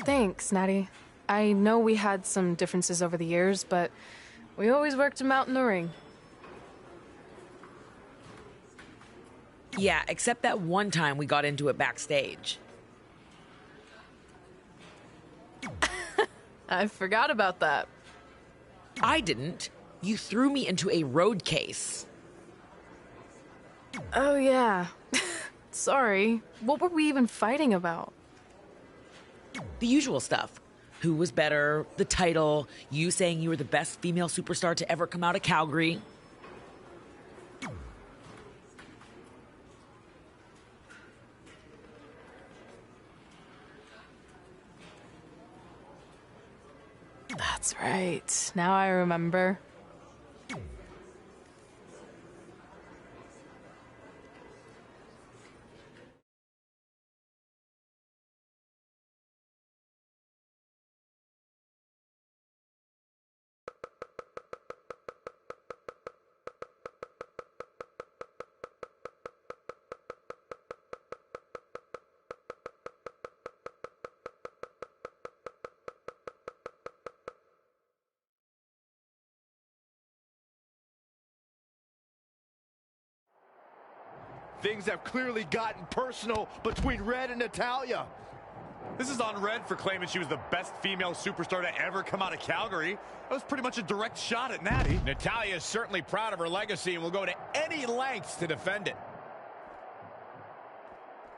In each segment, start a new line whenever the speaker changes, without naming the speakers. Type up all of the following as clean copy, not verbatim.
Thanks, Natty. I know we had some differences over the years, but we always worked them out in the ring.
Yeah, except that one time we got into it backstage.
I forgot about that.
I didn't. You threw me into a road case.
Oh, yeah. Sorry. What were we even fighting about?
The usual stuff. Who was better, the title, you saying you were the best female superstar to ever come out of Calgary.
That's right. Now I remember.
Things have clearly gotten personal between Red and Natalya.
This is on Red for claiming she was the best female superstar to ever come out of Calgary. That was pretty much a direct shot at Natty.
Natalya is certainly proud of her legacy and will go to any lengths to defend it.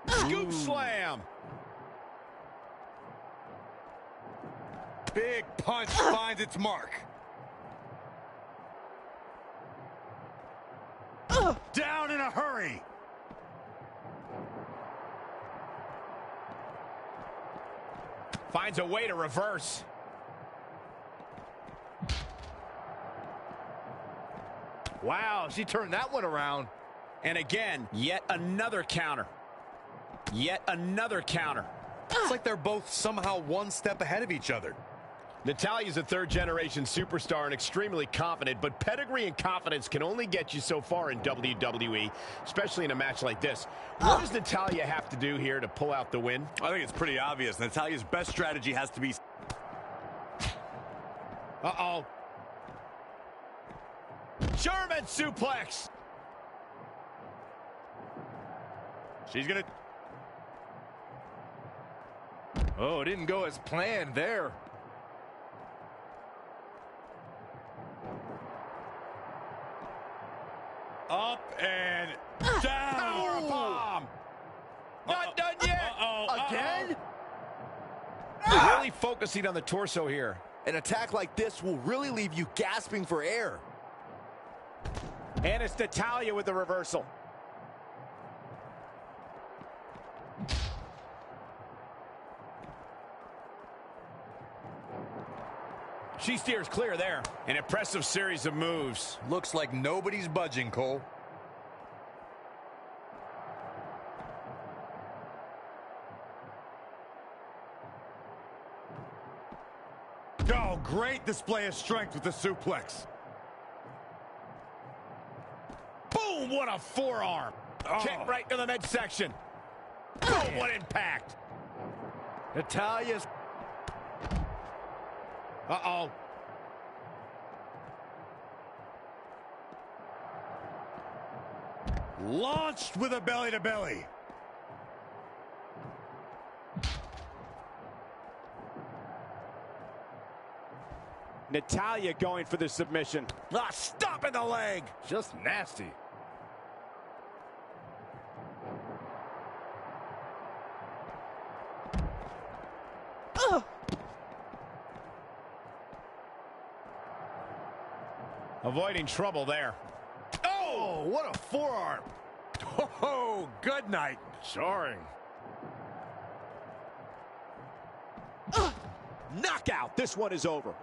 Scoop slam.
Big punch finds its mark. Down in a hurry.
Finds a way to reverse.
Wow, she turned that one around.
And again, yet another counter. Yet another counter.
It's like they're both somehow one step ahead of each other.
Natalya's a third-generation superstar and extremely confident, but pedigree and confidence can only get you so far in WWE, especially in a match like this. What does Natalya have to do here to pull out the win?
I think it's pretty obvious. Natalya's best strategy has to be...
Uh-oh. German suplex.
She's gonna...
Oh, it didn't go as planned there.
Up and down.
Power bomb. Not done yet.
Again?
Really focusing on the torso here.
An attack like this will really leave you gasping for air.
And it's Natalya with the reversal. She steers clear there. An impressive series of moves.
Looks like nobody's budging, Cole.
Oh, great display of strength with the suplex.
Boom, what a forearm. Kick right to the midsection. Oh, what impact.
Natalya's...
Uh-oh.
Launched with a belly-to-belly.
Natalya going for the submission.
Ah, stop in the leg.
just nasty.
Avoiding trouble there.
Oh, what a forearm.
Oh, good night.
Jarring.
Knockout. This one is over.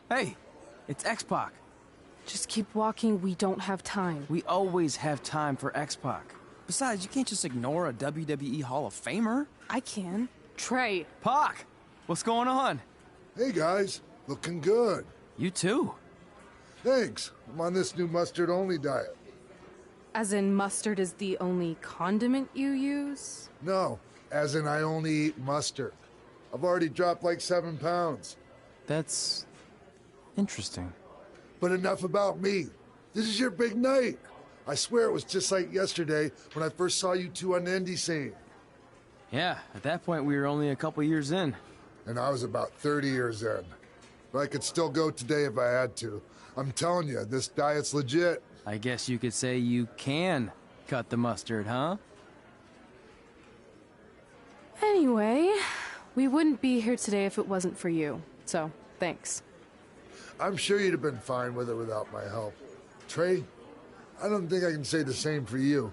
Hey, it's X-Pac.
Just keep walking, we don't have time.
We always have time for X-Pac. Besides, you can't just ignore a WWE Hall of Famer.
I can. Trey.
Pac, what's going on?
Hey guys, looking good.
You too.
Thanks. I'm on this new mustard-only diet.
As in mustard is the only condiment you use?
No, as in I only eat mustard. I've already dropped like 7 pounds.
That's interesting.
But enough about me. This is your big night. I swear it was just like yesterday when I first saw you two on the indie scene.
Yeah, at that point we were only a couple years in.
And I was about 30 years in. But I could still go today if I had to. I'm telling you, this diet's legit.
I guess you could say you can cut the mustard, huh?
Anyway, we wouldn't be here today if it wasn't for you. So, thanks.
I'm sure you'd have been fine with it without my help. Trey, I don't think I can say the same for you.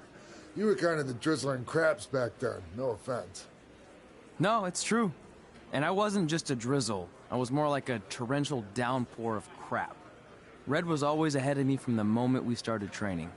You were kind of the drizzling craps back then, no offense.
No, it's true. And I wasn't just a drizzle. I was more like a torrential downpour of crap. Red was always ahead of me from the moment we started training.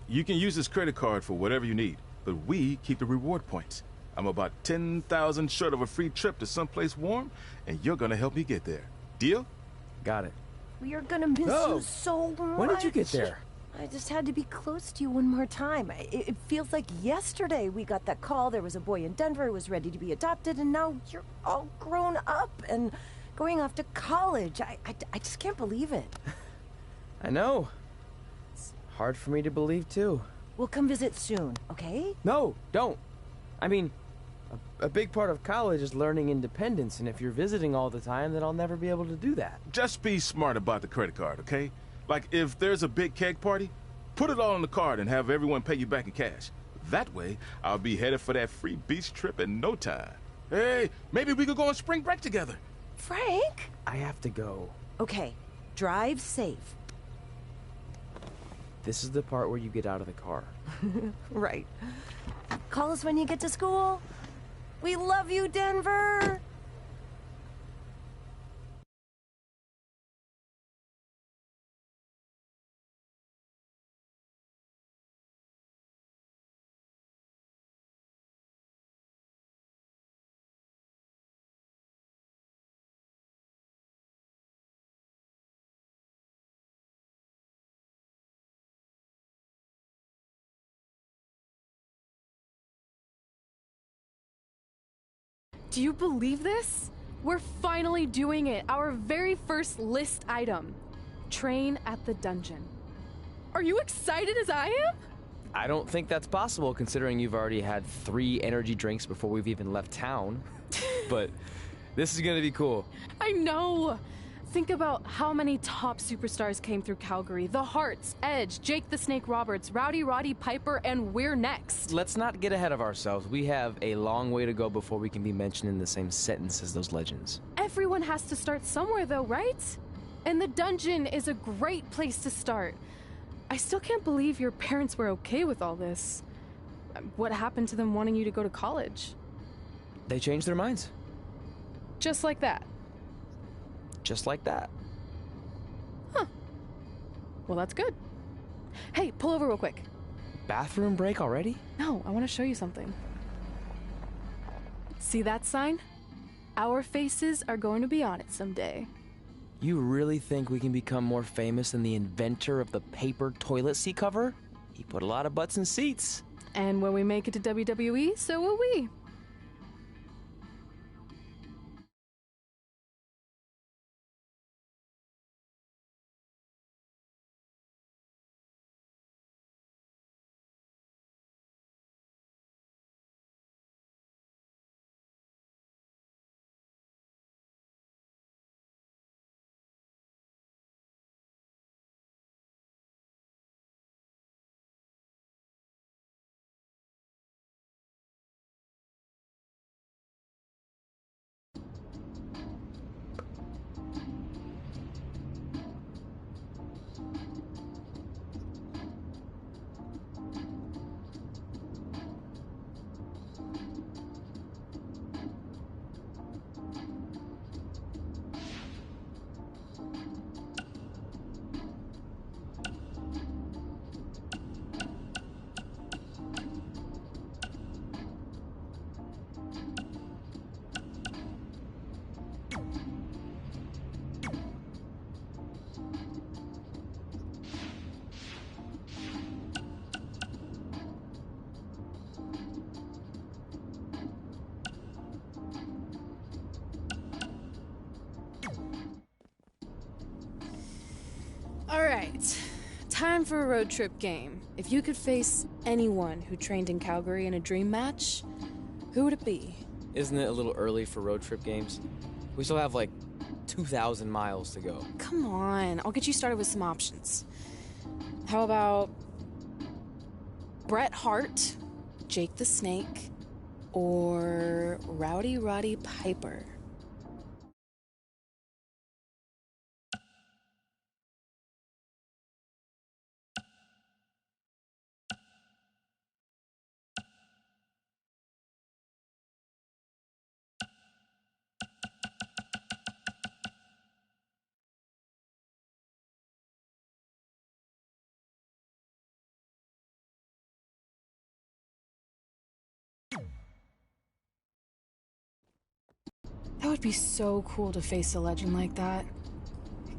You can use this credit card for whatever you need, but we keep the reward points. I'm about 10,000 short of a free trip to someplace warm, and you're gonna help me get there. Deal?
Got it.
We are gonna miss you so much.
When did you get there?
I just had to be close to you one more time. It feels like yesterday we got that call. There was a boy in Denver who was ready to be adopted, and now you're all grown up and going off to college. I just can't believe it.
I know. Hard for me to believe, too.
We'll come visit soon, okay?
No, don't. I mean, a big part of college is learning independence, and if you're visiting all the time, then I'll never be able to do that.
Just be smart about the credit card, okay? Like, if there's a big keg party, put it all on the card and have everyone pay you back in cash. That way, I'll be headed for that free beach trip in no time. Hey, maybe we could go on spring break together.
Frank?
I have to go.
Okay, drive safe.
This is the part where you get out of the car.
Right. Call us when you get to school. We love you, Denver!
Do you believe this? We're finally doing it. Our very first list item. Train at the dungeon. Are you excited as I am?
I don't think that's possible, considering you've already had 3 energy drinks before we've even left town. But this is gonna be cool.
I know. Think about how many top superstars came through Calgary. The Hearts, Edge, Jake the Snake Roberts, Rowdy Roddy Piper, and we're next.
Let's not get ahead of ourselves. We have a long way to go before we can be mentioned in the same sentence as those legends.
Everyone has to start somewhere though, right? And the dungeon is a great place to start. I still can't believe your parents were okay with all this. What happened to them wanting you to go to college?
They changed their minds.
Just like that.
Just like that.
Huh. Well, that's good. Hey, pull over real quick.
Bathroom break already?
No, I want to show you something. See that sign? Our faces are going to be on it someday.
You really think we can become more famous than the inventor of the paper toilet seat cover? He put a lot of butts in seats.
And when we make it to WWE, so will we. right. Time for a road trip game. If you could face anyone who trained in Calgary in a dream match, who would it be?
Isn't it a little early for road trip games? We still have like 2,000 miles to go.
Come on, I'll get you started with some options. How about Bret Hart, Jake the Snake, or Rowdy Roddy Piper? That would be so cool to face a legend like that.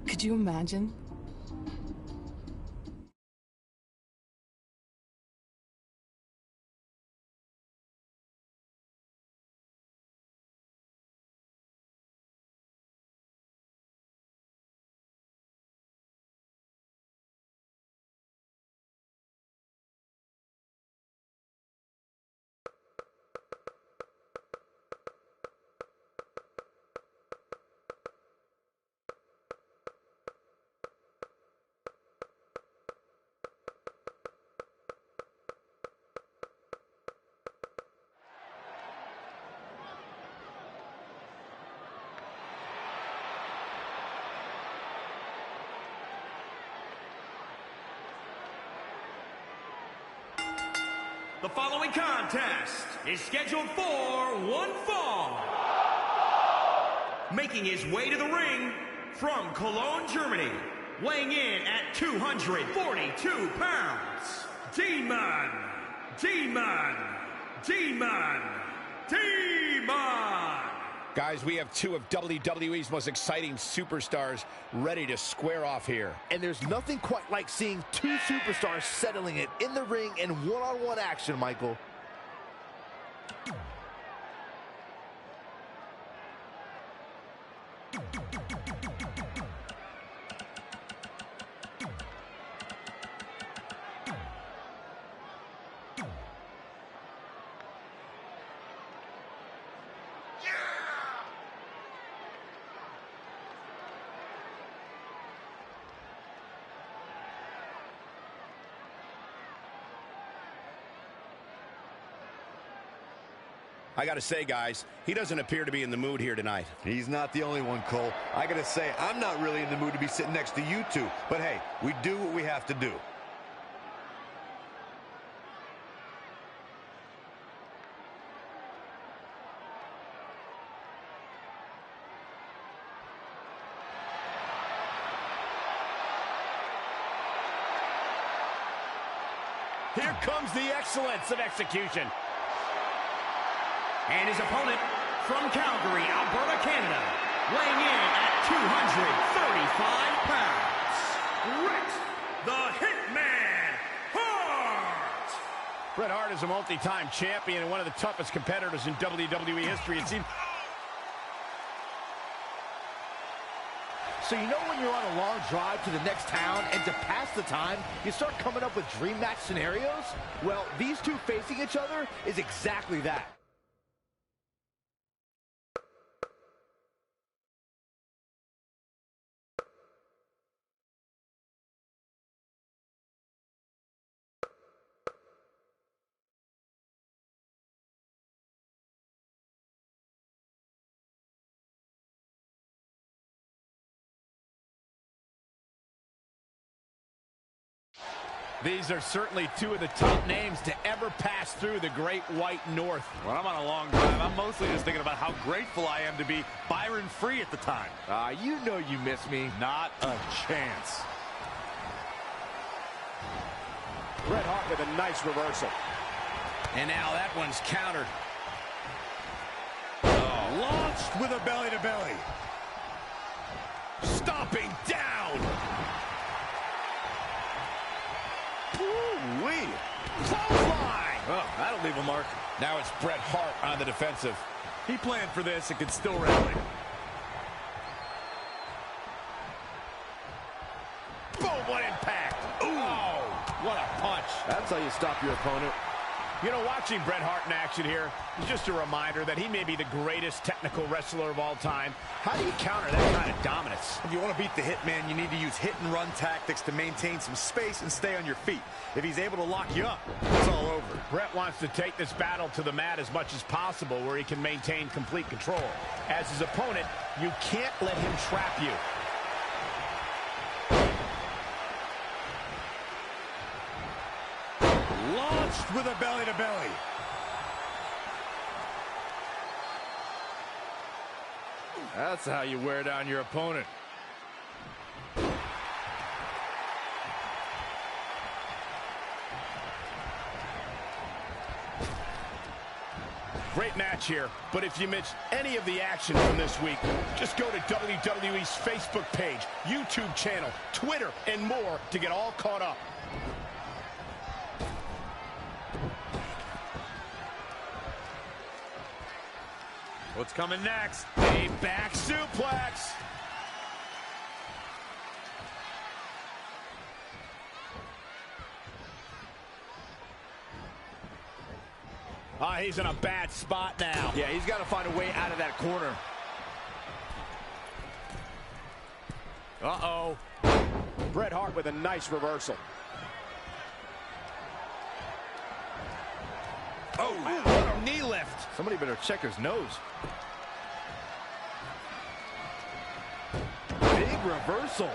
Could you imagine?
The following contest is scheduled for one fall. Making his way to the ring from Cologne, Germany, weighing in at 242 pounds, Demon!
Guys, we have two of WWE's most exciting superstars ready to square off here.
And there's nothing quite like seeing two superstars settling it in the ring in one-on-one action, Michael.
I gotta say, guys, he doesn't appear to be in the mood here tonight.
He's not the only one, Cole. I gotta say, I'm not really in the mood to be sitting next to you two. But hey, we do what we have to do.
Here comes the excellence of execution.
And his opponent from Calgary, Alberta, Canada, weighing in at 235 pounds, Bret the Hitman Hart!
Bret Hart is a multi-time champion and one of the toughest competitors in WWE history. It seems.
So you know when you're on a long drive to the next town and to pass the time, you start coming up with dream match scenarios? Well, these two facing each other is exactly that.
These are certainly two of the top names to ever pass through the Great White North.
When I'm on a long drive, I'm mostly just thinking about how grateful I am to be Byron Free at the time.
You know you miss me.
Not a chance.
Bret Hart with a nice reversal. And now that one's countered.
Oh. Launched with a belly-to-belly.
Stomping down.
Ooh-wee.
Clothesline.
Oh, that'll leave a mark.
Now it's Bret Hart on the defensive.
He planned for this and could still rally.
Boom, what
That's how you stop your opponent.
You know, watching Bret Hart in action here is just a reminder that he may be the greatest technical wrestler of all time. How do you counter that kind of dominance?
If you want to beat the Hitman, you need to use hit-and-run tactics to maintain some space and stay on your feet. If he's able to lock you up, it's all over.
Bret wants to take this battle to the mat as much as possible where he can maintain complete control. As his opponent, you can't let him trap you.
Launched with a belly-to-belly.
That's how you wear down your opponent.
Great match here, but if you missed any of the action from this week, just go to WWE's Facebook page, YouTube channel, Twitter, and more to get all caught up.
What's coming next?
A back suplex. He's in a bad spot now.
Yeah, he's got to find a way out of that corner.
Uh-oh. Bret Hart with a nice reversal.
Oh, what a knee lift. Somebody better check his nose. Big reversal.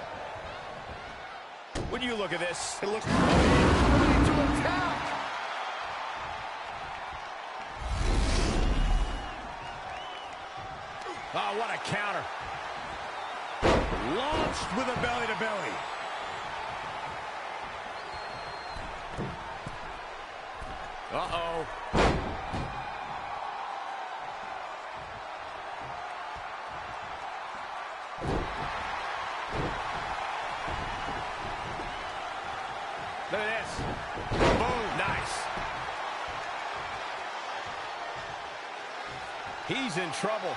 When you look at this, it looks
Ready to attack.
oh, what a counter.
Launched with a belly-to-belly.
Uh-oh. Look at this. Boom. Nice. He's in trouble.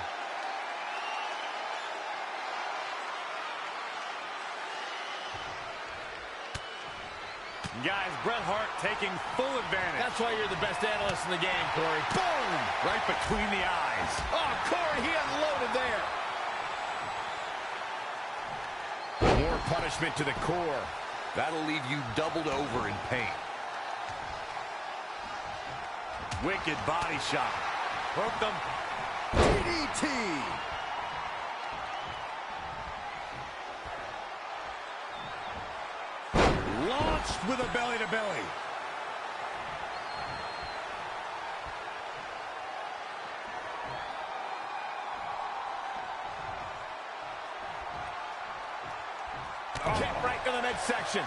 Guys, Bret Hart taking full advantage.
That's why you're the best analyst in the game, Corey.
Boom! Right between the eyes.
Oh, Corey, he unloaded there.
More punishment to the core.
That'll leave you doubled over in pain.
Wicked body shot. Hooked him.
DDT.
Launched with a belly-to-belly.
Kick right to the midsection.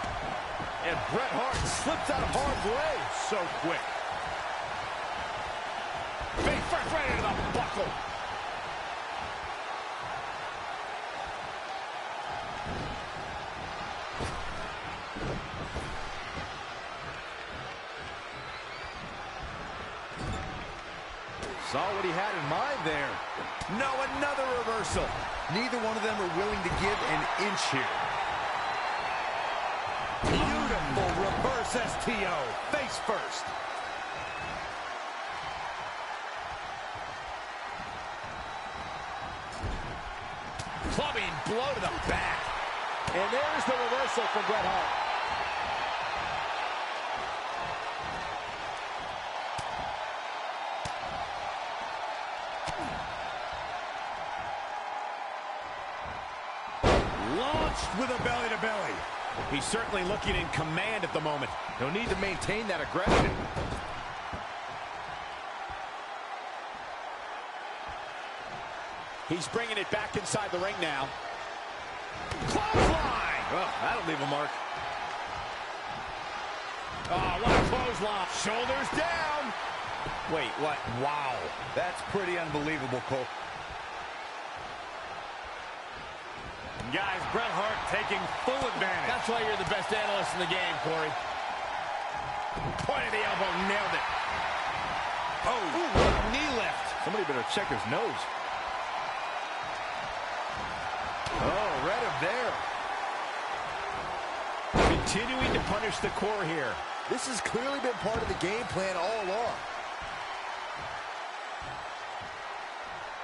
And Bret Hart slips out of harm's way.
So quick. Face first right into the buckle.
Saw what he had in mind there.
No, another reversal. Neither one of them are willing to give an inch here. Beautiful reverse STO. Face first.
Clubbing blow to the back.
And there's the reversal from Bret Hart.
Launched with a belly-to-belly.
He's certainly looking in command at the moment.
He'll need to maintain that aggression.
He's bringing it back inside the ring now.
Clothesline!
Oh, that'll leave a mark.
Oh, what a clothesline. Shoulders down.
Wait, what? Wow. That's pretty unbelievable, Cole. Guys, Bret Hart taking full advantage.
That's why you're the best analyst in the game, Corey.
Point of the elbow, nailed it.
Oh, ooh, what a knee lift. Somebody better check his nose. Oh, read him there.
Continuing to punish the core here.
This has clearly been part of the game plan all along.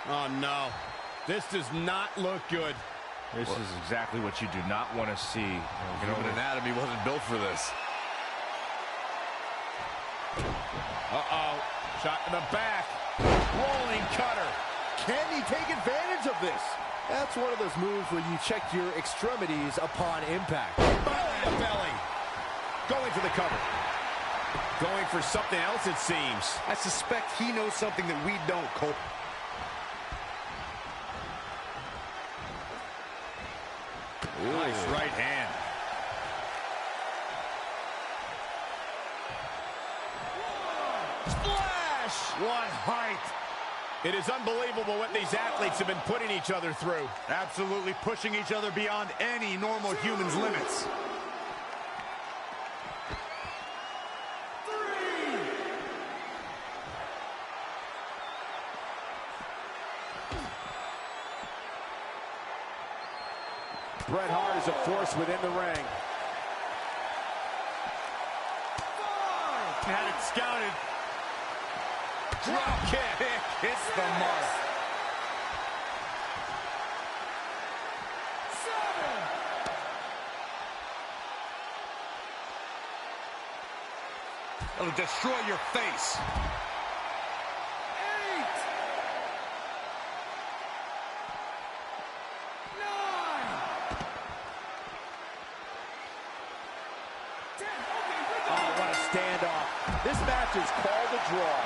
Oh, no. This does not look good.
This is exactly what you do not want to see.
Human anatomy wasn't built for this.
Uh-oh. Shot in the back. Rolling cutter.
Can he take advantage of this? That's one of those moves where you check your extremities upon impact.
Belly to belly. Going for the cover. Going for something else, it seems.
I suspect he knows something that we don't, Cole. Nice right hand.
Splash! What height! It is unbelievable what these athletes have been putting each other through.
Absolutely pushing each other beyond any normal human's limits.
Bret Hart is a force within the ring.
Had it scouted. Drop kick. Hits the mark. 7. It'll destroy your face. 8. 9. 10.
Oh, what a standoff. This match is called a draw.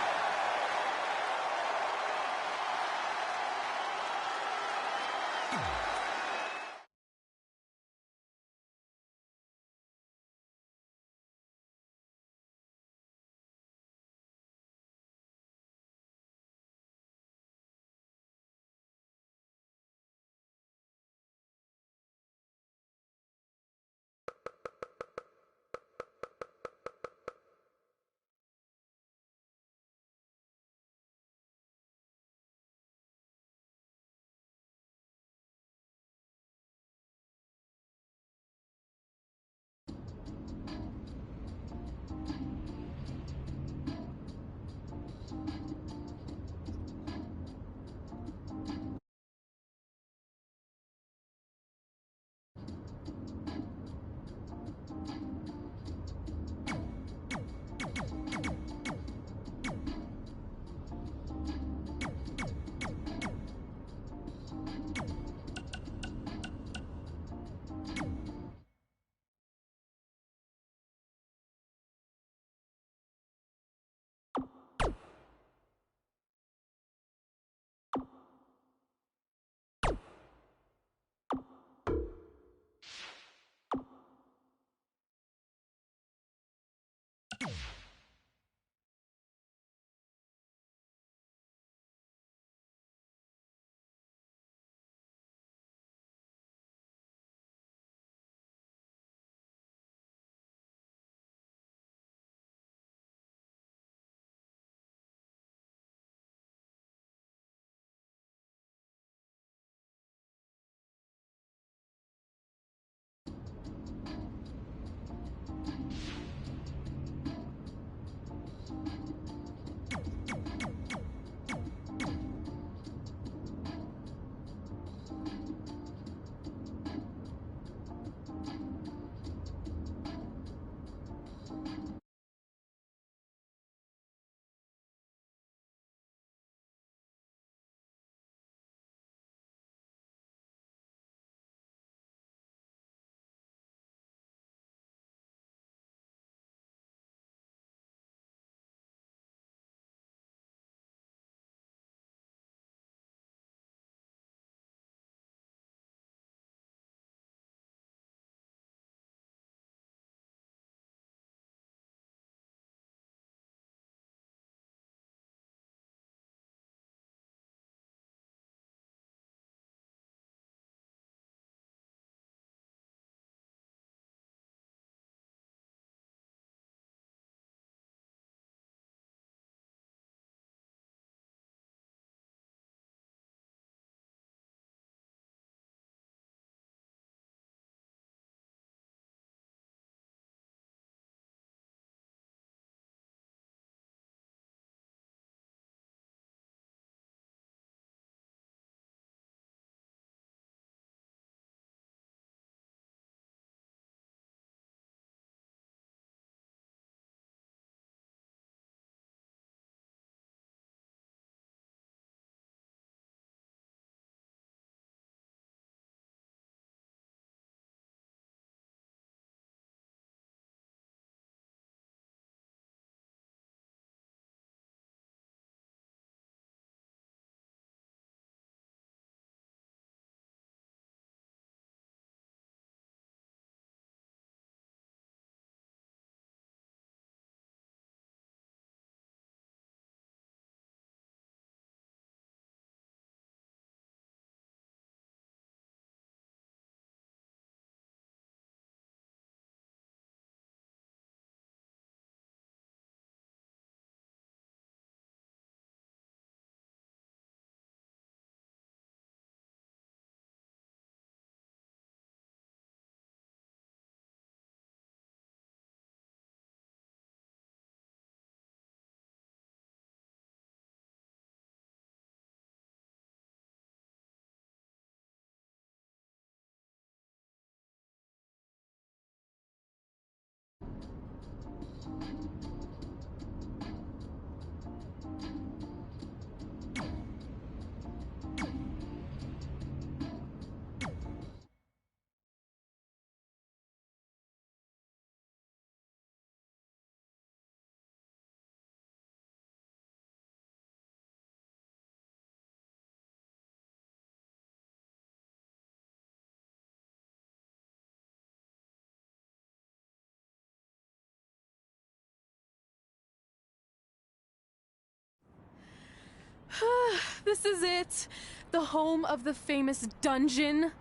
This is it. The home of the famous dungeon.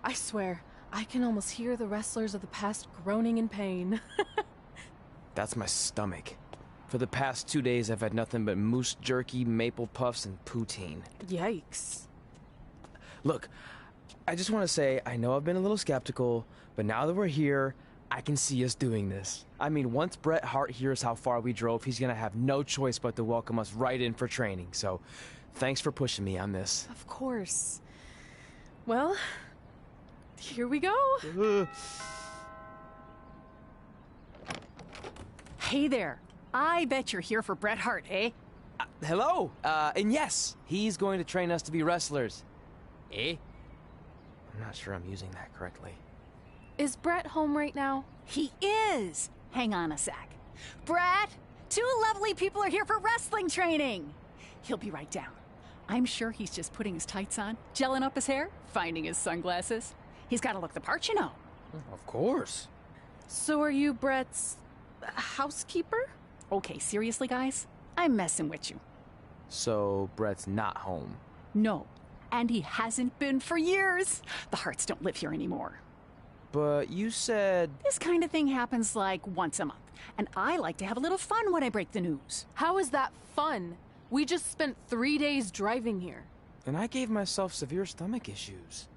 I swear, I can almost hear the wrestlers of the past groaning in pain.
That's my stomach. For the past 2 days, I've had nothing but moose jerky, maple puffs, and poutine.
Yikes.
Look, I just want to say, I know I've been a little skeptical, but now that we're here, I can see us doing this. I mean, once Bret Hart hears how far we drove, he's gonna have no choice but to welcome us right in for training. So, thanks for pushing me on this.
Of course. Well, here we go.
Hey there. I bet you're here for Bret Hart, eh?
Hello, and yes, he's going to train us to be wrestlers. Eh? I'm not sure I'm using that correctly.
Is Bret home right now?
He is. Hang on a sec. Bret, 2 lovely people are here for wrestling training. He'll be right down. I'm sure he's just putting his tights on, gelling up his hair, finding his sunglasses. He's got to look the part, you know.
Of course.
So are you Bret's housekeeper?
Okay, seriously, guys? I'm messing with you.
So, Bret's not home.
No, and he hasn't been for years. The Harts don't live here anymore.
But you said...
This kind of thing happens like once a month, and I like to have a little fun when I break the news.
How is that fun? We just spent 3 days driving here.
And I gave myself severe stomach issues.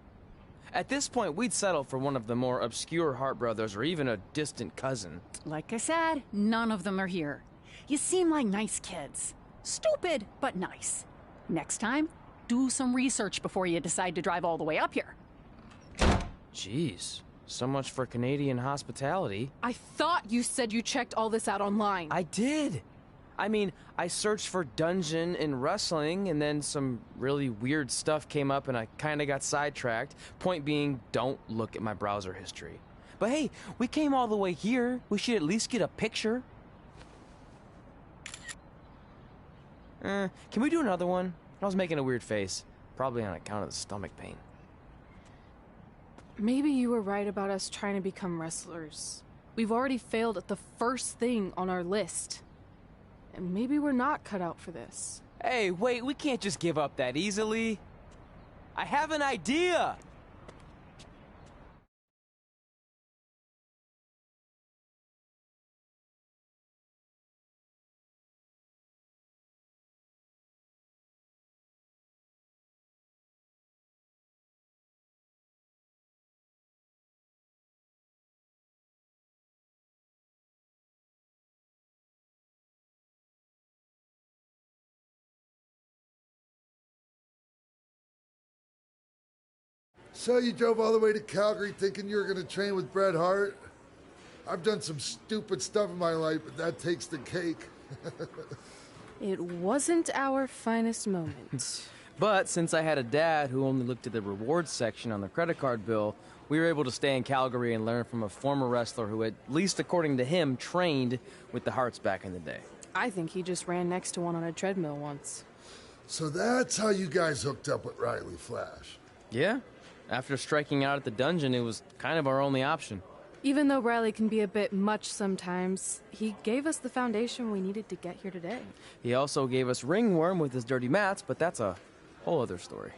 At this point, we'd settle for one of the more obscure Hart brothers or even a distant cousin.
Like I said, none of them are here. You seem like nice kids. Stupid, but nice. Next time, do some research before you decide to drive all the way up here.
Jeez, so much for Canadian hospitality.
I thought you said you checked all this out online.
I did. I mean, I searched for dungeon in wrestling, and then some really weird stuff came up, and I kind of got sidetracked. Point being, don't look at my browser history. But hey, we came all the way here. We should at least get a picture. Can we do another one? I was making a weird face, probably on account of the stomach pain.
Maybe you were right about us trying to become wrestlers. We've already failed at the first thing on our list. And maybe we're not cut out for this.
Hey, wait, we can't just give up that easily. I have an idea!
So you drove all the way to Calgary thinking you were going to train with Bret Hart? I've done some stupid stuff in my life, but that takes the cake.
It wasn't our finest moment.
But since I had a dad who only looked at the rewards section on the credit card bill, we were able to stay in Calgary and learn from a former wrestler who, at least according to him, trained with the Harts back in the day.
I think he just ran next to one on a treadmill once.
So that's how you guys hooked up with Riley Flash.
Yeah. After striking out at the dungeon, it was kind of our only option.
Even though Riley can be a bit much sometimes, he gave us the foundation we needed to get here today.
He also gave us ringworm with his dirty mats, but that's a whole other story.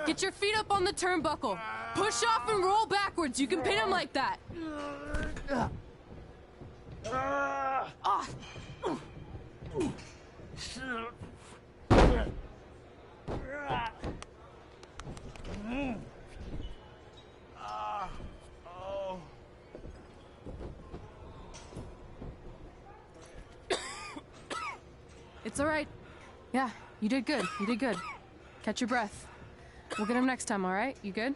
Get your feet up on the turnbuckle. Push off and roll backwards. You can pin him like that. It's all right. Yeah, you did good. You did good. Catch your breath. We'll get him next time, all right? You good?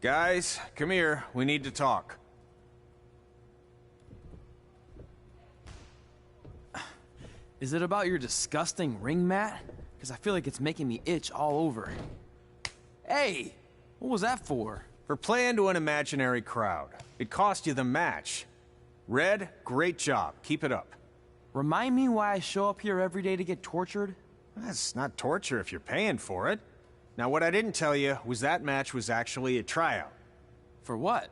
Guys, come here. We need to talk.
Is it about your disgusting ring mat? Because I feel like it's making me itch all over. Hey! What was that for?
For playing to an imaginary crowd. It cost you the match. Red, great job. Keep it up.
Remind me why I show up here every day to get tortured?
That's not torture if you're paying for it. Now, what I didn't tell you was that match was actually a tryout.
For what?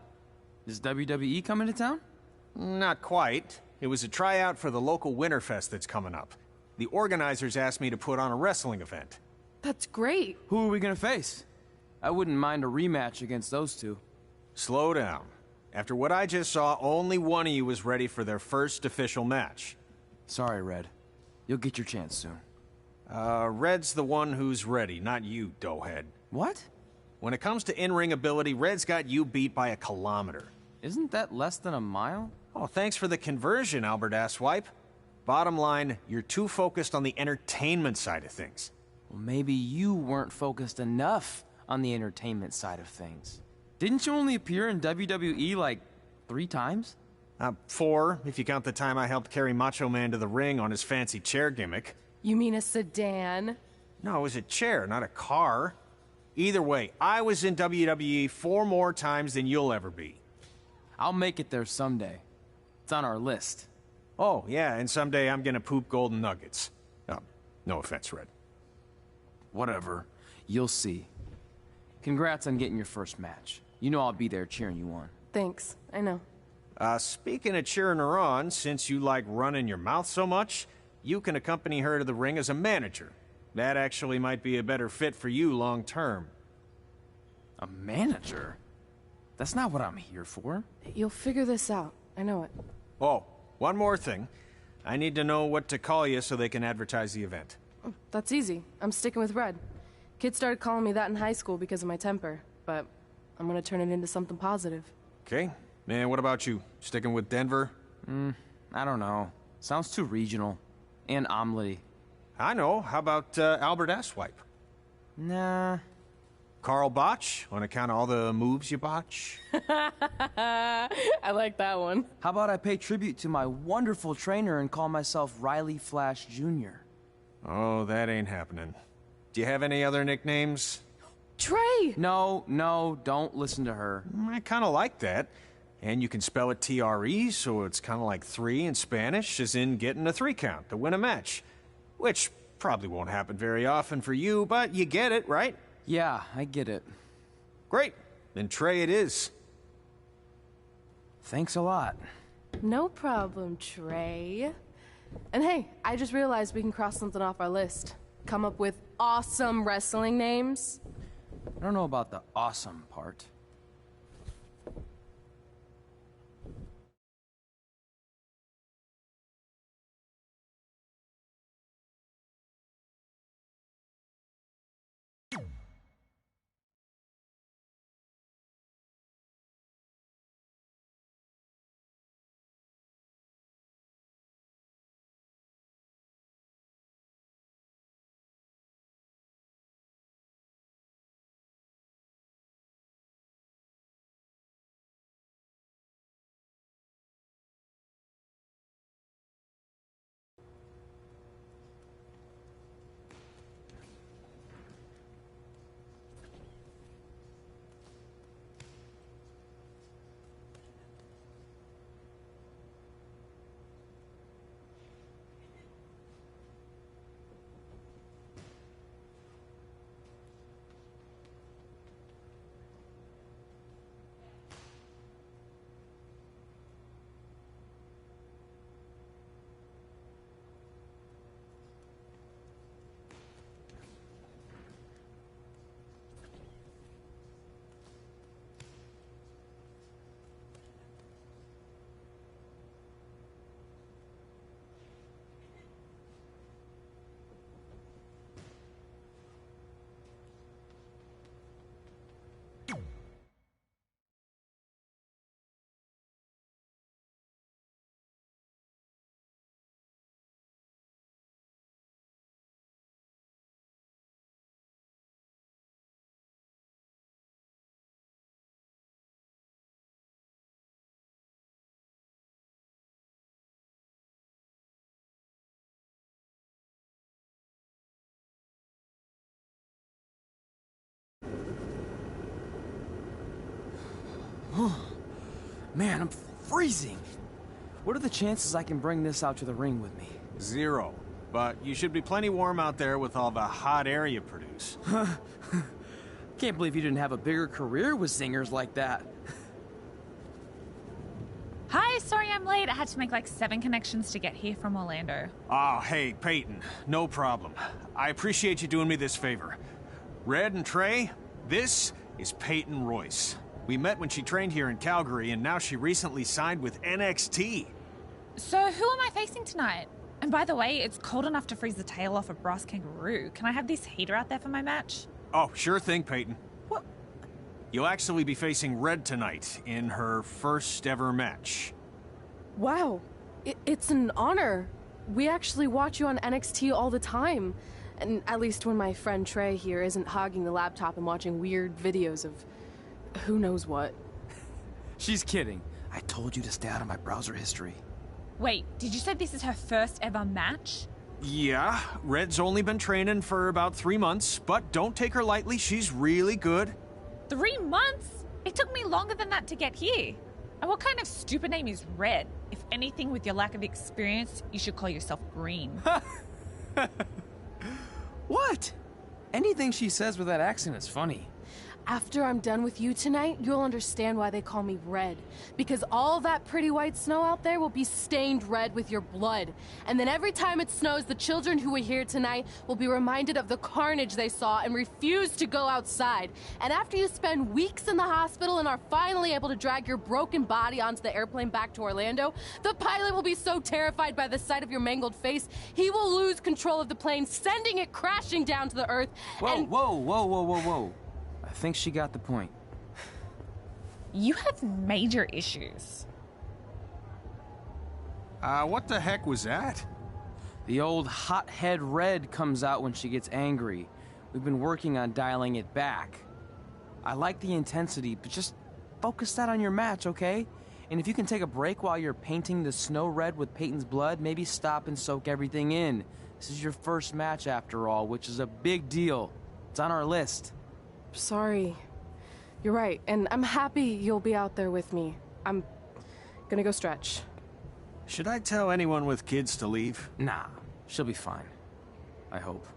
Is WWE coming to town?
Not quite. It was a tryout for the local Winterfest that's coming up. The organizers asked me to put on a wrestling event.
That's great.
Who are we gonna face? I wouldn't mind a rematch against those two.
Slow down. After what I just saw, only one of you was ready for their first official match.
Sorry, Red. You'll get your chance soon.
Red's the one who's ready, not you, doughhead.
What?
When it comes to in-ring ability, Red's got you beat by a kilometer.
Isn't that less than a mile?
Oh, thanks for the conversion, Albert Asswipe. Bottom line, you're too focused on the entertainment side of things.
Well, maybe you weren't focused enough on the entertainment side of things. Didn't you only appear in WWE like 3 times?
4, if you count the time I helped carry Macho Man to the ring on his fancy chair gimmick.
You mean a sedan?
No, it was a chair, not a car. Either way, I was in WWE 4 more times than you'll ever be.
I'll make it there someday. It's on our list.
Oh, yeah, and someday I'm gonna poop golden nuggets. Oh, no offense, Red.
Whatever. You'll see. Congrats on getting your first match. You know I'll be there cheering you on.
Thanks. I know.
Speaking of cheering her on, since you like running your mouth so much, you can accompany her to the ring as a manager. That actually might be a better fit for you long term.
A manager? That's not what I'm here for.
You'll figure this out. I know it.
Oh, one more thing. I need to know what to call you so they can advertise the event.
That's easy. I'm sticking with Red. Kids started calling me that in high school because of my temper, but I'm gonna turn it into something positive.
Okay. And what about you? Sticking with Denver?
I don't know. Sounds too regional. And omelette-y.
I know. How about Albert Asswipe?
Nah.
Carl Botch, on account of all the moves you botch?
I like that one.
How about I pay tribute to my wonderful trainer and call myself Riley Flash Jr.?
Oh, that ain't happening. Do you have any other nicknames?
Trey!
No, don't listen to her.
I kind of like that. And you can spell it T-R-E, so it's kind of like 3 in Spanish, as in getting a 3 count to win a match. Which probably won't happen very often for you, but you get it, right?
Yeah, I get it.
Great. Then Trey it is.
Thanks a lot.
No problem, Trey. And hey, I just realized we can cross something off our list. Come up with awesome wrestling names.
I don't know about the awesome part. Man, I'm freezing. What are the chances I can bring this out to the ring with me?
0. But you should be plenty warm out there with all the hot air you produce.
Can't believe you didn't have a bigger career with zingers like that.
Hi, sorry I'm late. I had to make like 7 connections to get here from Orlando.
Oh, hey, Peyton. No problem. I appreciate you doing me this favor. Red and Trey, this is Peyton Royce. We met when she trained here in Calgary, and now she recently signed with NXT.
So who am I facing tonight? And by the way, it's cold enough to freeze the tail off a brass kangaroo. Can I have this heater out there for my match?
Oh, sure thing, Peyton.
What?
You'll actually be facing Red tonight in her first ever match.
Wow, it's an honor. We actually watch you on NXT all the time. And at least when my friend Trey here isn't hogging the laptop and watching weird videos of who knows what.
She's kidding. I told you to stay out of my browser history.
Wait, did you say this is her first ever match?
Yeah, Red's only been training for about 3 months, but don't take her lightly, she's really good.
3 months? It took me longer than that to get here. And what kind of stupid name is Red? If anything, with your lack of experience, you should call yourself Green.
What? Anything she says with that accent is funny.
After I'm done with you tonight, you'll understand why they call me Red. Because all that pretty white snow out there will be stained red with your blood. And then every time it snows, the children who were here tonight will be reminded of the carnage they saw and refuse to go outside. And after you spend weeks in the hospital and are finally able to drag your broken body onto the airplane back to Orlando, the pilot will be so terrified by the sight of your mangled face, he will lose control of the plane, sending it crashing down to the earth.
Whoa. I think she got the point.
You have major issues.
What the heck was that?
The old hothead Red comes out when she gets angry. We've been working on dialing it back. I like the intensity, but just focus that on your match, okay? And if you can take a break while you're painting the snow red with Peyton's blood, maybe stop and soak everything in. This is your first match after all, which is a big deal. It's on our list.
Sorry. You're right, and I'm happy you'll be out there with me. I'm gonna go stretch.
Should I tell anyone with kids to leave?
Nah, she'll be fine. I hope.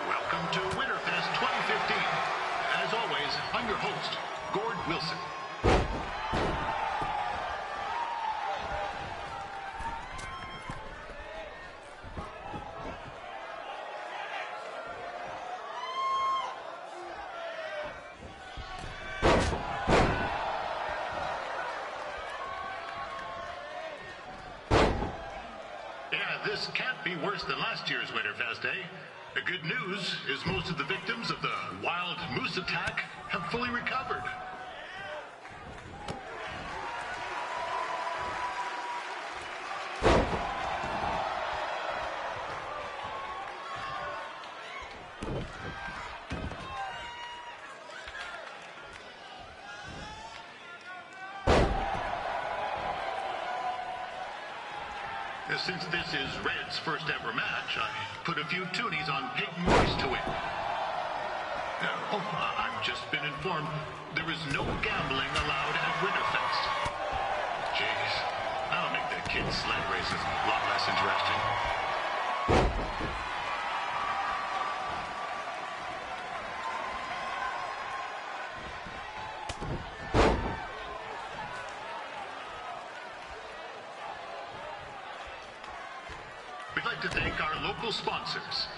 Welcome to Winterfest 2015. As always, I'm your host, Gord Wilson. Yeah, this can't be worse than last year's Winterfest, eh? The good news is most of the victims of the wild moose attack have fully recovered. Since this is Red's first ever match, I put a few toonies on Peyton Royce to win. I've just been informed there is no gambling allowed at Winterfest. Jeez, that'll make the kids' sled races a lot less interesting. We'd like to thank our local sponsors,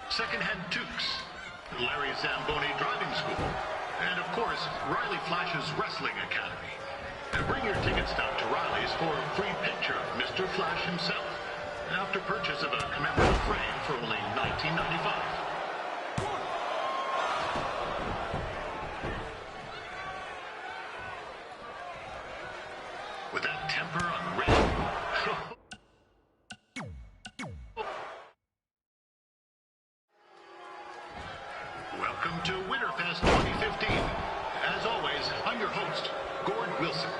Secondhand Tukes, Larry Zamboni Driving School, and of course, Riley Flash's Wrestling Academy. And bring your tickets down to Riley's for a free picture of Mr. Flash himself, after purchase of a commemorative frame for only $19.95. With that temper on Red. Welcome to Winterfest 2015. As always, I'm your host, Gord Wilson.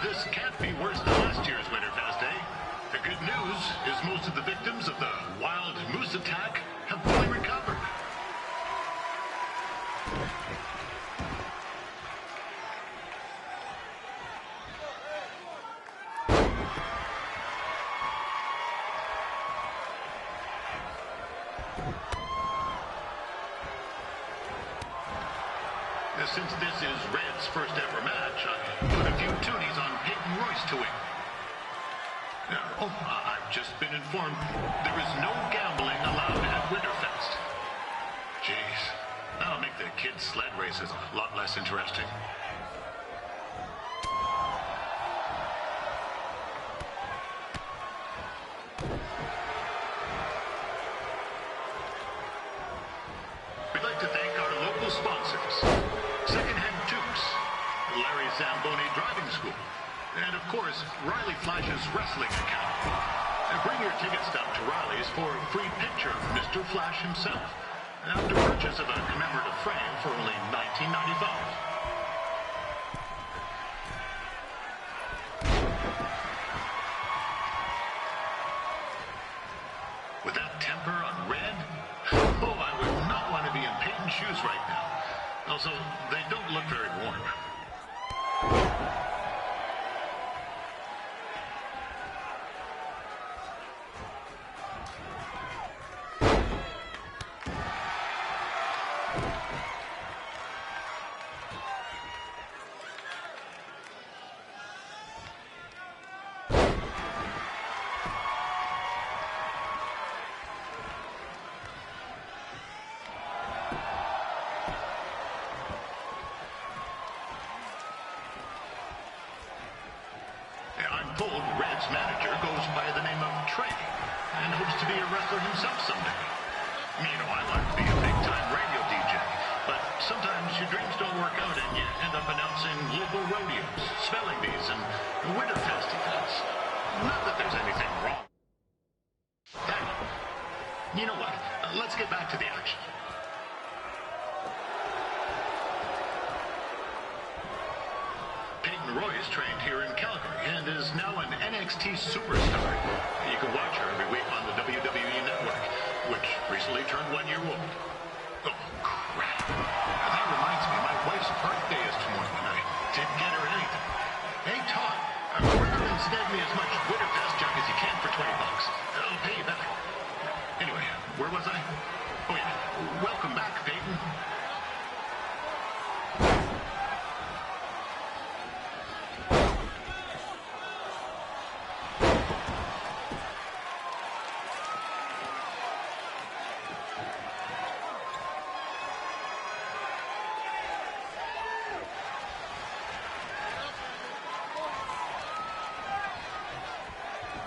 This can't be worse than last year's Winterfest, eh? The good news is most of the victims of the wild moose attack have fully recovered. Since this is Red's first ever match, I put a few toonies on Peyton Royce to win. I've just been informed there is no gambling allowed at Winterfest. Jeez, that'll make the kids' sled races a lot less interesting. We'd like to thank our local sponsors, Secondhand Tukes, Larry Zamboni Driving School, and of course, Riley Flash's Wrestling Academy. Bring your ticket stub to Riley's for a free picture of Mr. Flash himself, after purchase of a commemorative frame for only $19.95. With that temper on Red, oh, I would not want to be in Peyton's shoes right now. Also, they don't look very warm. Told Red's manager goes by the name of Trey and hopes to be a wrestler himself someday. You know, I like to be a big-time radio DJ, but sometimes your dreams don't work out and you end up announcing local rodeos, spelling bees, and Winterfest events. Not that there's anything wrong. You know what? Let's get back to the action. Peyton Royce trained here in Calgary and is now an NXT superstar. You can watch her every week on the WWE Network, which recently turned 1 year old. Oh, crap. That reminds me, my wife's birthday is tomorrow and I didn't get her anything. Hey, Todd, rather than snag me as much Winterfest junk as you can for $20, I'll pay you back. Anyway, where was I? Oh, yeah. Welcome back, Peyton.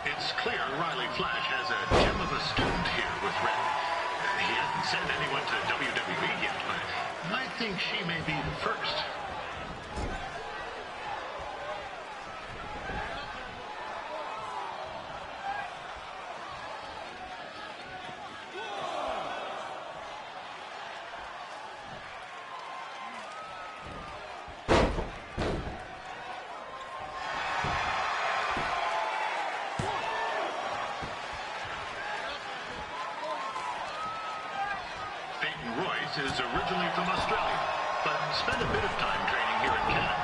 It's clear Riley Flash has a gem of a student here with Red. He hasn't sent anyone to WWE yet, but I think she may be the first. Royce is originally from Australia, but spent a bit of time training here in Canada.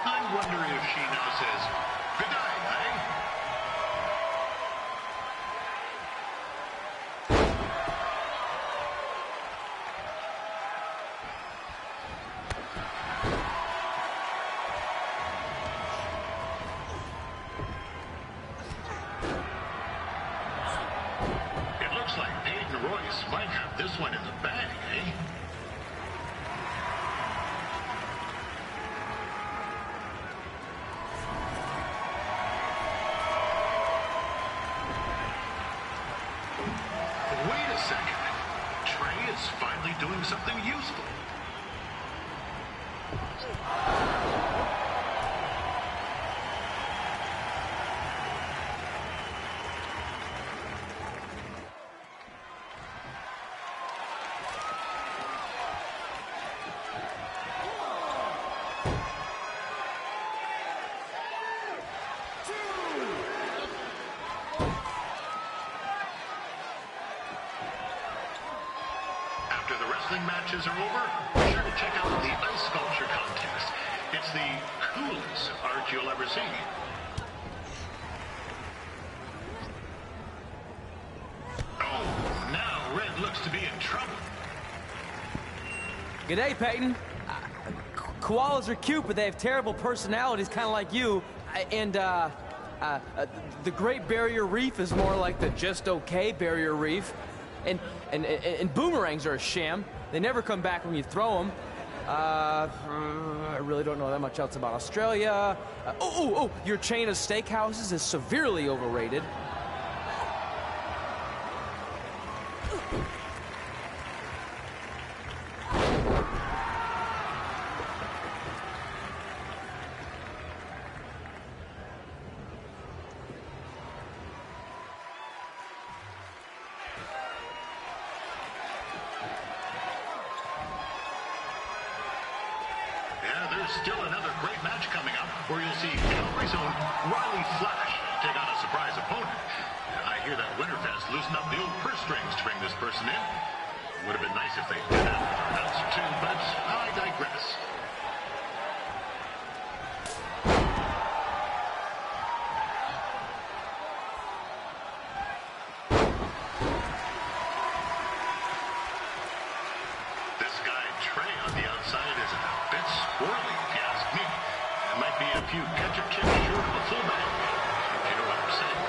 I wonder if she now says, "Good day, eh?" It looks like Peyton Royce might have this one in the bag, eh? Wait a second. Trey is finally doing something useful. After the wrestling matches are over, be sure to check out the ice sculpture contest. It's the coolest art you'll ever see. Oh, now Red looks to be in trouble.
G'day, Peyton. Koalas are cute, but they have terrible personalities, kind of like you. The Great Barrier Reef is more like the just okay Barrier Reef. And boomerangs are a sham. They never come back when you throw them. I really don't know that much else about Australia. Your chain of steakhouses is severely overrated.
Still another great match coming up where you'll see Calgary's own Riley Flash take on a surprise opponent. I hear that Winterfest loosened up the old purse strings to bring this person in. Would have been nice if they did have an announcer too, but I digress. This guy Trey on the outside is a bit squirrely. Might be a few ketchup chips short of a full bag, if you know what I'm saying.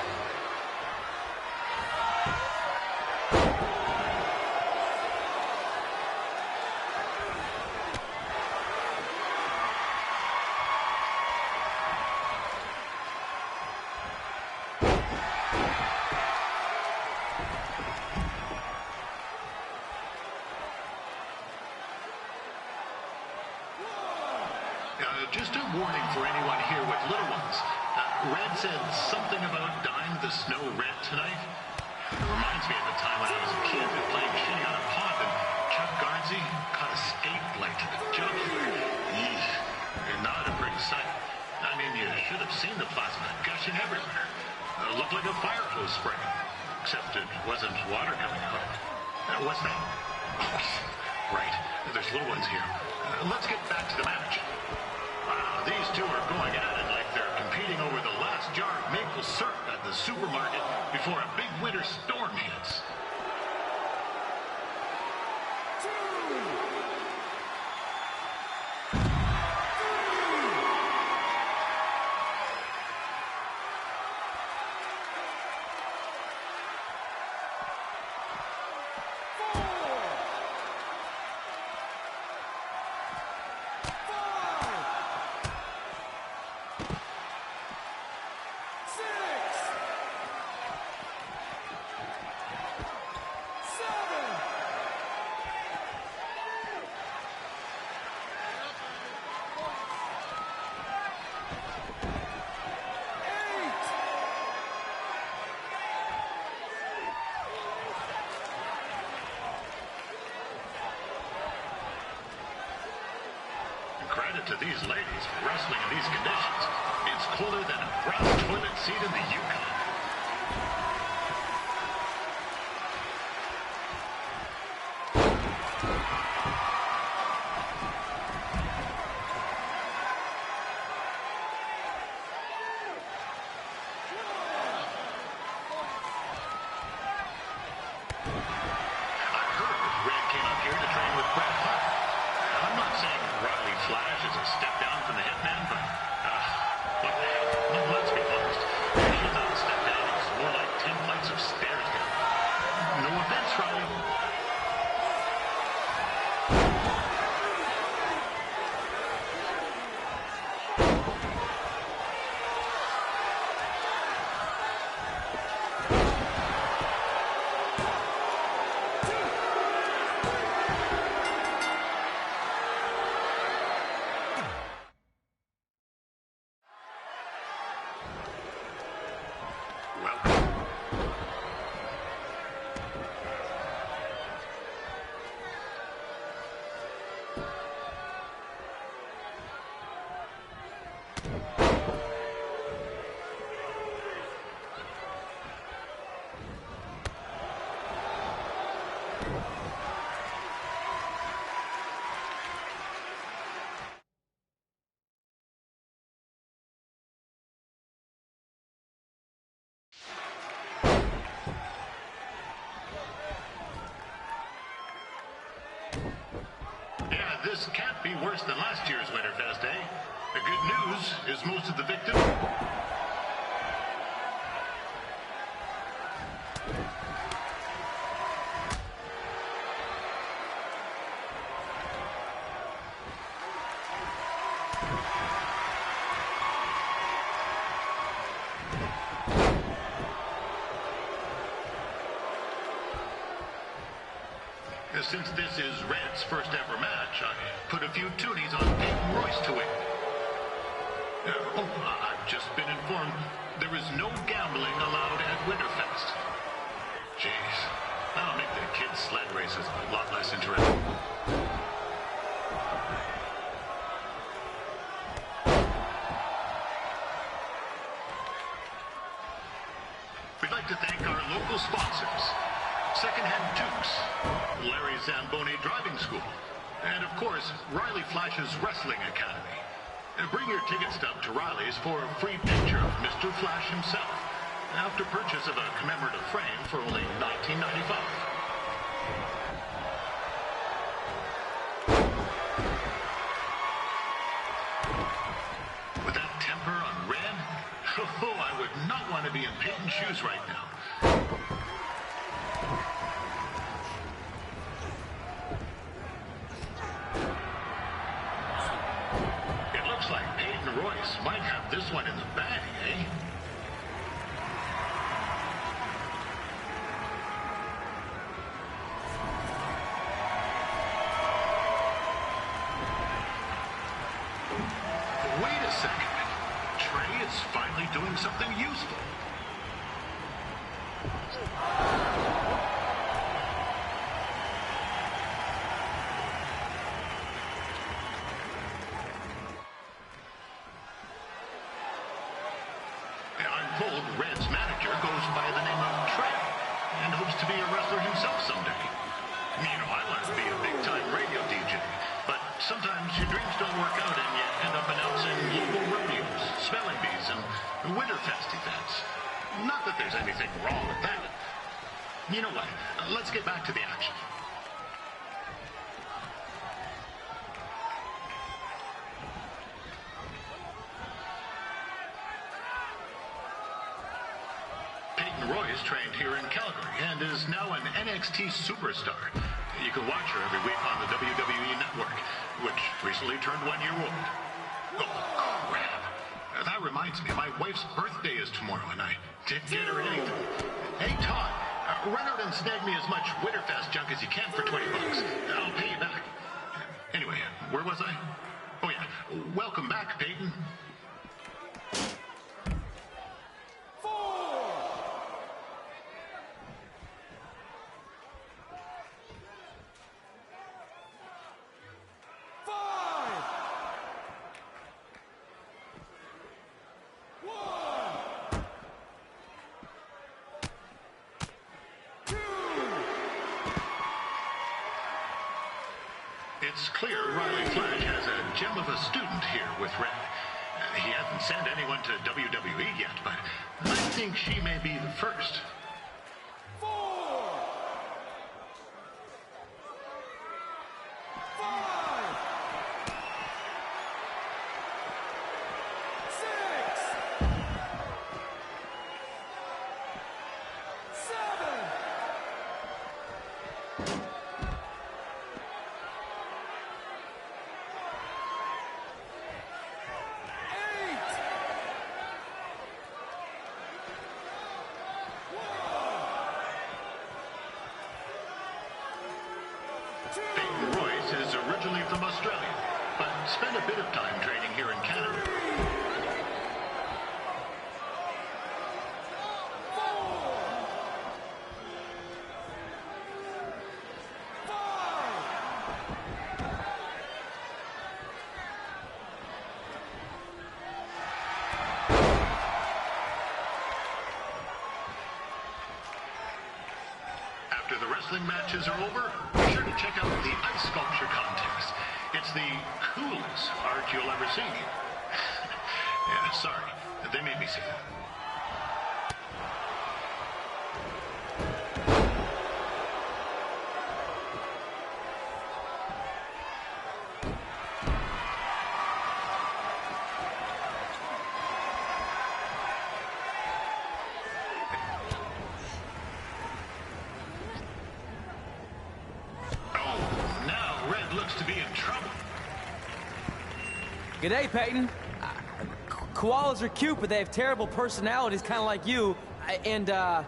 Just a warning for anyone here with little ones. Red said something about dyeing the snow red tonight. It reminds me of the time when I was a kid playing shinny on a pond and Chuck Garnsey caught a skate blade to the jugular. Eesh, not a pretty sight. I mean, you should have seen the plasma gushing everywhere. Looked like a fire hose spraying. Except it wasn't water coming out. What's that? Right, there's little ones here. Let's get back to the match. Wow, these two are going at it like they're competing over the last jar of maple syrup at the supermarket before a big winter storm hits. Credit to these ladies for wrestling in these conditions. It's colder than a brass toilet seat in the Yukon. I heard Red came up here to train with Bret Hart. I'm not saying Riley Flash is a step down from the Hitman, but, what the hell? No, let's be honest. She thought a step down was more like 10 flights of stairs down. No offense, Riley. Yeah, this can't be worse than last year's Winterfest, eh? The good news is most of the victims... Since this is Red's first ever match, I put a few toonies on Peyton Royce to win. I've just been informed there is no gambling allowed at Winterfest. Jeez, that'll make the kids' sled races a lot less interesting. We'd like to thank our local sponsors. Secondhand Tukes, Larry Zamboni Driving School, and of course, Riley Flash's Wrestling Academy. Bring your ticket stub to Riley's for a free picture of Mr. Flash himself, after purchase of a commemorative frame for only $19.95. With that temper on Red, oh, I would not want to be in Peyton's shoes right now. Might have this one in the bag, eh? Wait a second. Trey is finally doing something useful. Red's manager goes by the name of Trey and hopes to be a wrestler himself someday. You know, I want to be a big-time radio DJ, but sometimes your dreams don't work out and you end up announcing local rodeos, spelling bees, and Winterfest events. Not that there's anything wrong with that. You know what? Let's get back to the action. Royce trained here in Calgary and is now an NXT superstar. You can watch her every week on the WWE Network, which recently turned 1 year old. Oh, crap. That reminds me, my wife's birthday is tomorrow, and I didn't get her anything. Hey, Todd, run out and snag me as much Winterfest junk as you can for $20. I'll pay you back. Anyway, where was I? Oh, yeah. Welcome back, Peyton. It's clear Riley Flash has a gem of a student here with Red. He hasn't sent anyone to WWE yet, but I think she may be the first.
4, 5, 6, 7.
Peyton Royce is originally from Australia, but spent a bit of time training here in Canada. After the wrestling matches are over, be sure to check out the ice sculpture contest. It's the coolest art you'll ever see. Yeah, sorry, they made me say that. looks to be in trouble.
G'day, Peyton. Koalas are cute, but they have terrible personalities, kind of like you. The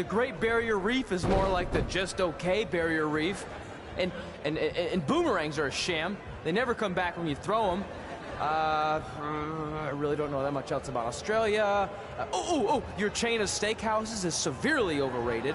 Great Barrier Reef is more like the just okay Barrier Reef. And boomerangs are a sham. They never come back when you throw them. I really don't know that much else about Australia. Your chain of steakhouses is severely overrated.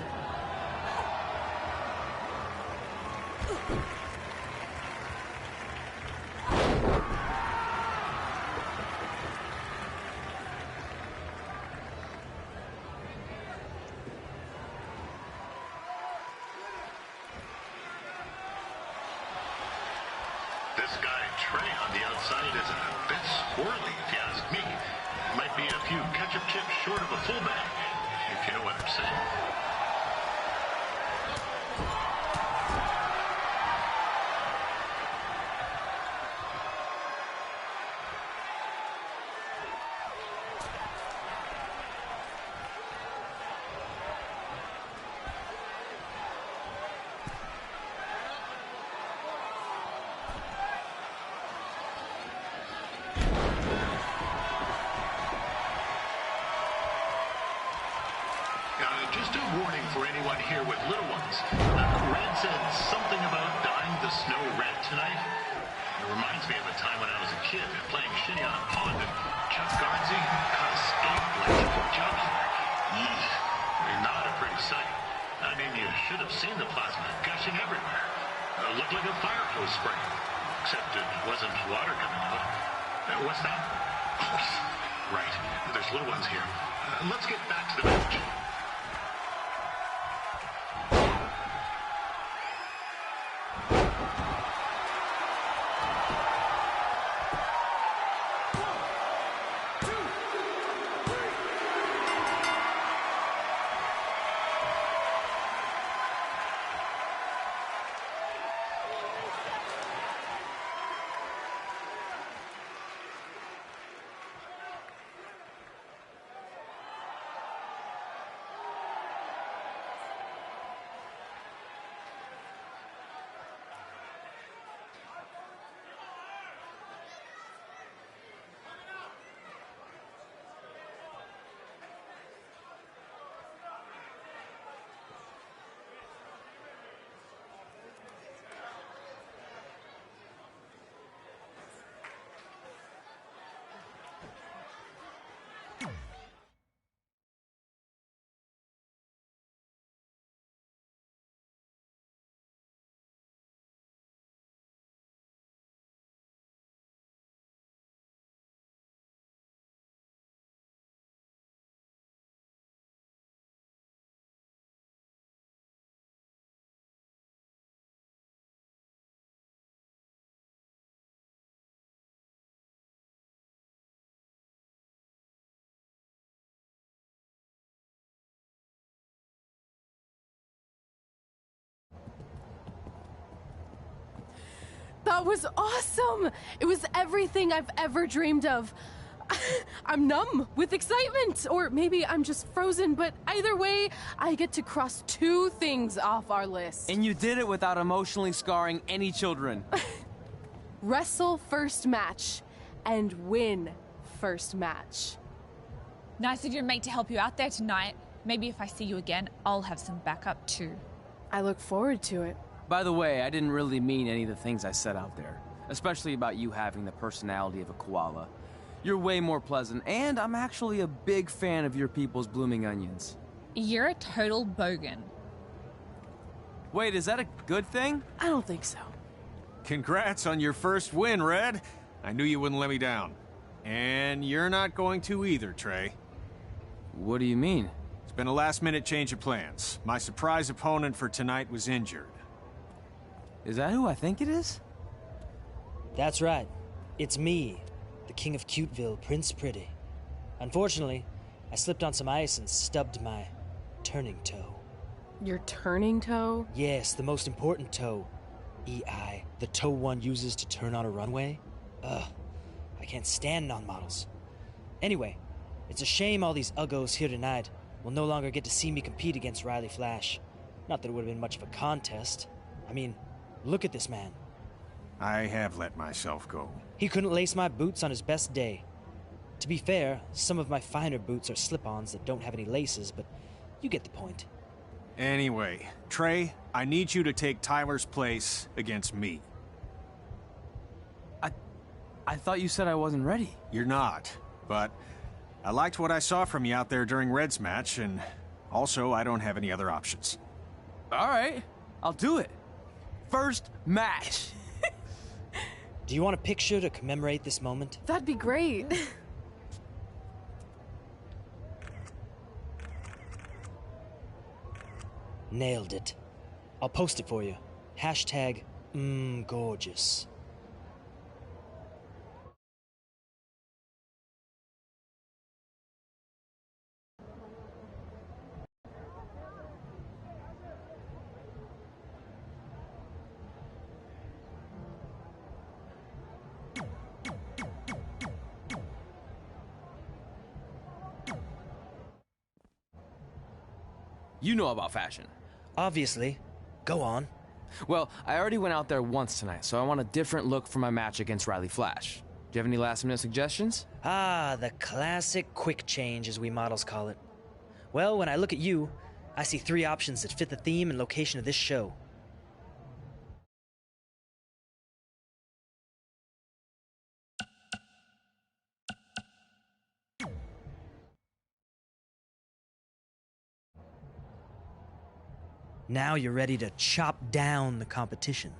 This guy, Trey, on the outside is a bit squirrely, if you ask me. Might be a few ketchup chips short of a full bag, if you know what I'm saying. Just a warning for anyone here with little ones. Red said something about dyeing the snow red tonight. It reminds me of a time when I was a kid playing shinny on a pond and Chuck Garnsey cut a skate blade to the jugular. Eesh, not a pretty sight. I mean, you should have seen the plasma gushing everywhere. It looked like a fire hose spraying. Except it wasn't water coming out. What's that? Oh, right. There's little ones here. Let's get back to the match.
That was awesome! It was everything I've ever dreamed of. I'm numb with excitement, or maybe I'm just frozen, but either way, I get to cross 2 things off our list.
And you did it without emotionally scarring any children.
Wrestle first match and win first match.
Nice of your mate to help you out there tonight. Maybe if I see you again, I'll have some backup too.
I look forward to it.
By the way, I didn't really mean any of the things I said out there. Especially about you having the personality of a koala. You're way more pleasant, and I'm actually a big fan of your people's blooming onions.
You're a total bogan.
Wait, is that a good thing?
I don't think so.
Congrats on your first win, Red. I knew you wouldn't let me down. And you're not going to either, Trey.
What do you mean?
It's been a last-minute change of plans. My surprise opponent for tonight was injured.
Is that who I think it is?
That's right. It's me, the King of Cuteville, Prince Pretty. Unfortunately, I slipped on some ice and stubbed my turning toe.
Your turning toe?
Yes, the most important toe. EI, the toe one uses to turn on a runway. Ugh, I can't stand non-models. Anyway, it's a shame all these uggos here tonight will no longer get to see me compete against Riley Flash. Not that it would have been much of a contest. I mean, Look at this man.
I have let myself go.
He couldn't lace my boots on his best day. To be fair, some of my finer boots are slip-ons that don't have any laces, but you get the point.
Anyway, Trey, I need you to take Tyler's place against me.
I thought you said I wasn't ready.
You're not, but I liked what I saw from you out there during Red's match, and also I don't have any other options.
All right, I'll do it. First match.
Do you want a picture to commemorate this moment?
That'd be great.
Nailed it. I'll post it for you. Hashtag gorgeous.
You know about fashion.
Obviously. Go on.
Well, I already went out there once tonight, so I want a different look for my match against Riley Flash. Do you have any last-minute suggestions?
Ah, the classic quick change, as we models call it. Well, when I look at you, I see 3 options that fit the theme and location of this show. Now you're ready to chop down the competition.